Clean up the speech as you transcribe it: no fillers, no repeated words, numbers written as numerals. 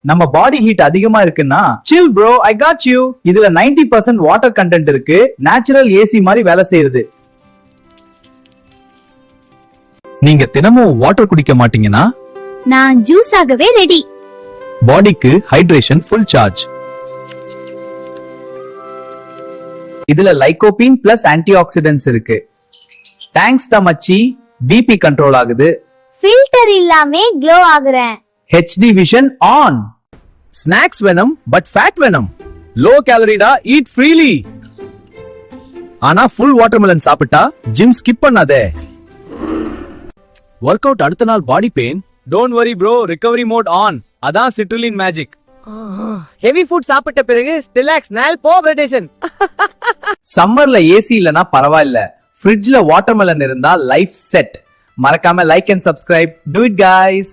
நம்ம body heat அதிகமா இருக்குன்னா chill bro I got you. இதுல 90% வாட்டர் கண்டென்ட் இருக்கு. நேச்சுரல் ஏசி மாதிரி வேலை செய்யுது. நீங்க தினமும் வாட்டர் குடிக்க மாட்டீங்கன்னா நான் ஜூஸ் ஆகவே ரெடி. பாடிக்கு ஹைட்ரேஷன் ஃபுல் சார்ஜ். இதுல லைகோபீன் பிளஸ் ஆன்டி ஆக்சிடென்ட்ஸ் இருக்கு. தேங்க்ஸ் மச்சி. பிபி கண்ட்ரோல் ஆகுது. ஃபில்டர் இல்லாம க்ளோ ஆகுறேன். HD vision on. ஸ்நாக்ஸ் வேணும் பட் ஃபேட் வேணும். லோ கேலரிடா, ஈட் ஃப்ரீலி. ஆனா ஃபுல் வாட்டர்மெலன் சாப்பிட்டா ஜிம் ஸ்கிப் பண்ணாதே. ஒர்க் அவுட் அடுத்த நாள் body pain. Don't worry bro, recovery mode on. அதான் சிட்ருலின் மேஜிக். ஹெவி ஃபுட் சாப்பிட்ட பிறகு ரிலாக்ஸ் நாள் போ மெடிடேஷன். சம்மர்ல ஏசி இல்லனா பரவாயில்ல. ஃப்ரிட்ஜ்ல வாட்டர்மெலன் இருந்தா லைஃப் செட். மறக்காம like and subscribe. To it guys.